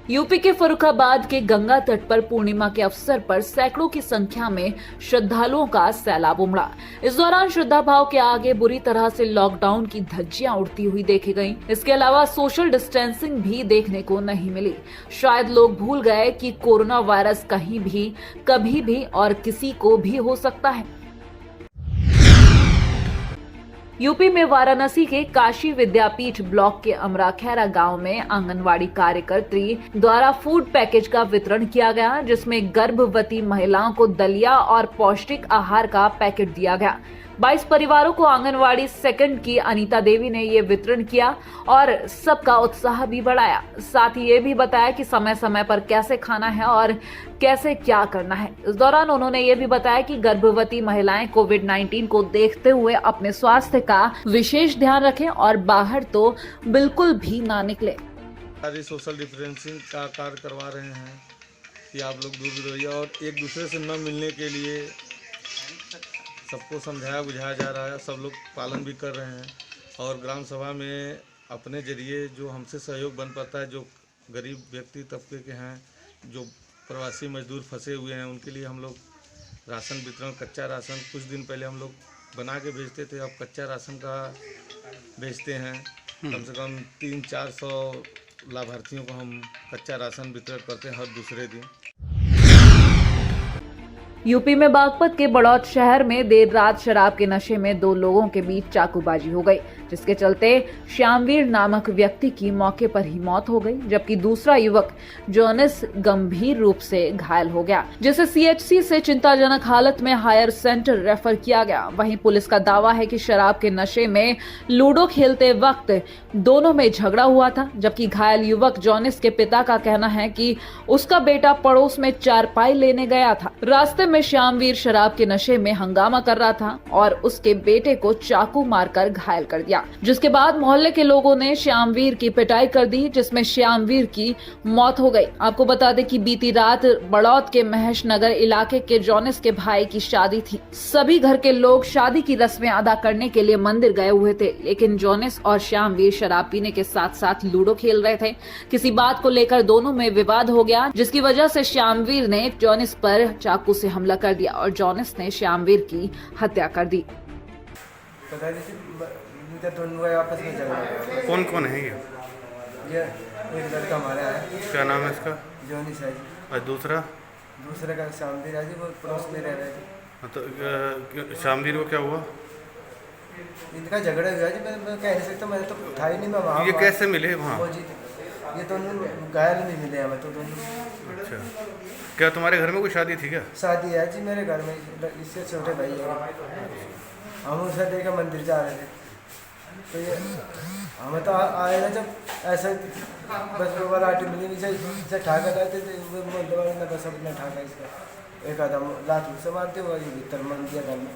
UP के फर्रुखाबाद के गंगा तट पर पूर्णिमा के अवसर पर सैकड़ों की संख्या में श्रद्धालुओं का सैलाब उमड़ा। इस दौरान श्रद्धा भाव के आगे बुरी तरह से लॉकडाउन की धज्जियां उड़ती हुई देखी गईं। इसके अलावा सोशल डिस्टेंसिंग भी देखने को नहीं मिली। शायद लोग भूल गए कि कोरोना वायरस कहीं भी, कभी भी और किसी को भी हो सकता है। यूपी में वाराणसी के काशी विद्यापीठ ब्लॉक के अमराखेरा गांव में आंगनवाड़ी कार्यकर्त्री द्वारा फूड पैकेज का वितरण किया गया, जिसमें गर्भवती महिलाओं को दलिया और पौष्टिक आहार का पैकेट दिया गया। 22 परिवारों को आंगनवाड़ी सेकंड की अनीता देवी ने ये वितरण किया और सबका उत्साह भी बढ़ाया। साथ ही ये भी बताया कि समय समय पर कैसे खाना है और कैसे क्या करना है। इस दौरान उन्होंने ये भी बताया कि गर्भवती महिलाएं कोविड-19 को देखते हुए अपने स्वास्थ्य का विशेष ध्यान रखें और बाहर तो बिल्कुल भी ना निकले। सोशल डिस्टेंसिंग का कार्य करवा रहे हैं कि आप लोग दूर रहिए और एक दूसरे से न मिलने के लिए सबको समझाया बुझाया जा रहा है। सब लोग पालन भी कर रहे हैं और ग्राम सभा में अपने जरिए जो हमसे सहयोग बन पाता है, जो गरीब व्यक्ति तबके के हैं, जो प्रवासी मजदूर फंसे हुए हैं, उनके लिए हम लोग राशन वितरण, कच्चा राशन कुछ दिन पहले हम लोग बना के भेजते थे, अब कच्चा राशन का भेजते हैं। कम से कम 300-400 लाभार्थियों को हम कच्चा राशन वितरण करते हैं हर दूसरे दिन। यूपी में बागपत के बड़ौत शहर में देर रात शराब के नशे में 2 लोगों के बीच चाकूबाजी हो गई, जिसके चलते श्यामवीर नामक व्यक्ति की मौके पर ही मौत हो गई, जबकि दूसरा युवक जोनिस गंभीर रूप से घायल हो गया, जिसे सीएचसी से चिंताजनक हालत में हायर सेंटर रेफर किया गया। वहीं पुलिस का दावा है कि शराब के नशे में लूडो खेलते वक्त दोनों में झगड़ा हुआ था, जबकि घायल युवक जोनिस के पिता का कहना है कि उसका बेटा पड़ोस में चारपाई लेने गया था। रास्ते में श्यामवीर शराब के नशे में हंगामा कर रहा था और उसके बेटे को चाकू मारकर घायल कर दिया, जिसके बाद मोहल्ले के लोगों ने श्यामवीर की पिटाई कर दी, जिसमें श्यामवीर की मौत हो गई। आपको बता दें कि बीती रात बड़ौत के महेश नगर इलाके के जोनिस के भाई की शादी थी। सभी घर के लोग शादी की रस्में अदा करने के लिए मंदिर गए हुए थे, लेकिन जोनिस और श्यामवीर शराब पीने के साथ साथ लूडो खेल रहे थे। किसी बात को लेकर दोनों में विवाद हो गया, जिसकी वजह से श्यामवीर ने जोनिस पर चाकू से हमला कर दिया और जोनिस ने श्यामवीर की हत्या कर दी। आपस में झगड़ा। कौन कौन है ये एक लड़का हमारा है। क्या नाम है इसका? जोनिस है जी। और दूसरा का श्यामवीर है जी, वो पड़ोस में रह रहे थे। तो श्यामवीर को क्या हुआ? इनका झगड़ा हुआ जी। मैं कह नहीं सकता, मैं तो था ही नहीं। मैं वहाँ ये कैसे मिले वहाँ? ये दोनों घायल भी मिले हमें तो दोनों। अच्छा, क्या तुम्हारे घर में कोई शादी थी क्या? शादी है जी मेरे घर में, इससे छोटे भाई है। हम उसे देखा मंदिर जा रहे थे, तो ये हमें तो आए ना जब ऐसा बस लाठी मिली इसे ठाका जाते थे, मोहल्ले वाले ने बस अपना ठाका इसका एक आधा लाठी से मारते हुआ ये भीतर मन दिया घर में।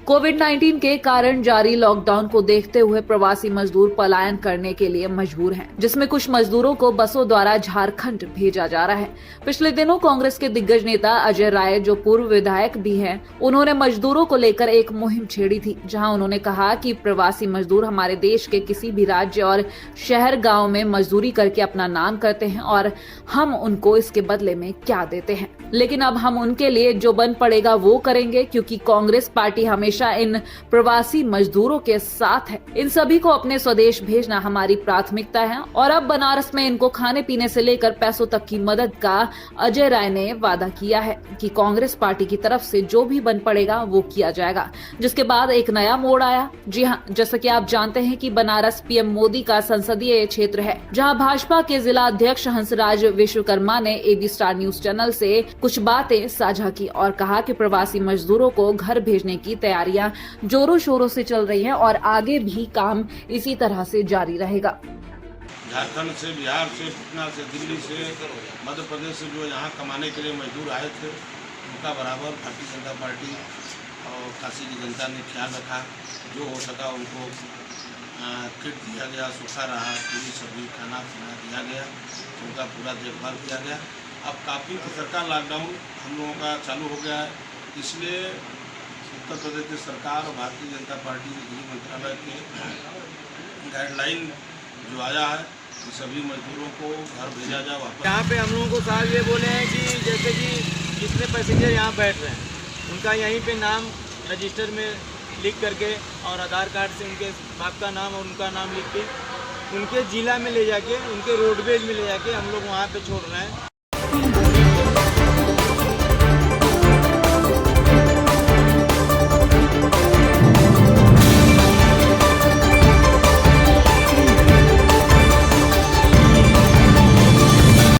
कोविड-19 के कारण जारी लॉकडाउन को देखते हुए प्रवासी मजदूर पलायन करने के लिए मजबूर हैं, जिसमें कुछ मजदूरों को बसों द्वारा झारखंड भेजा जा रहा है। पिछले दिनों कांग्रेस के दिग्गज नेता अजय राय, जो पूर्व विधायक भी हैं, उन्होंने मजदूरों को लेकर एक मुहिम छेड़ी थी, जहां उन्होंने कहा कि प्रवासी मजदूर हमारे देश के किसी भी राज्य और शहर गाँव में मजदूरी करके अपना नाम करते हैं और हम उनको इसके बदले में क्या देते हैं। लेकिन अब हम उनके लिए जो बन पड़ेगा वो करेंगे, क्योंकि कांग्रेस पार्टी हमेशा इन प्रवासी मजदूरों के साथ है। इन सभी को अपने स्वदेश भेजना हमारी प्राथमिकता है और अब बनारस में इनको खाने पीने से लेकर पैसों तक की मदद का अजय राय ने वादा किया है कि कांग्रेस पार्टी की तरफ से जो भी बन पड़ेगा वो किया जाएगा। जिसके बाद एक नया मोड़ आया। जी हाँ, जैसा कि आप जानते हैं कि बनारस पीएम मोदी का संसदीय क्षेत्र है, जहाँ भाजपा के जिला अध्यक्ष हंसराज विश्वकर्मा ने एबी स्टार न्यूज चैनल से कुछ बातें साझा की और कहा कि प्रवासी मजदूरों को घर भेजने की तैयारियां जोरों शोरों से चल रही हैं और आगे भी काम इसी तरह से जारी रहेगा। झारखंड से, बिहार से, पटना से, दिल्ली से, मध्य प्रदेश से जो यहाँ कमाने के लिए मजदूर आए थे, उनका बराबर भारतीय जनता पार्टी और काशी की जनता ने ख्याल रखा। जो हो सका उनको किट दिया गया, सूखा रहा, पूरी सब्जी, खाना पीना दिया गया, उनका पूरा देखभाल किया गया। अब काफ़ी सरकार लॉकडाउन हम लोगों का चालू हो गया है, इसलिए उत्तर प्रदेश की सरकार और भारतीय जनता पार्टी के गृह मंत्रालय के गाइडलाइन जो आया है कि सभी मजदूरों को घर भेजा जाए वापस। यहाँ पे हम लोगों को साहब ये बोले हैं कि जैसे कि जितने पैसेंजर यहाँ बैठ रहे हैं उनका यहीं पे नाम रजिस्टर में लिख करके और आधार कार्ड से उनके बाप का नाम और उनका नाम लिख के उनके ज़िला में ले जाके उनके रोडवेज में ले जाके हम लोग वहाँ पे छोड़ रहे हैं।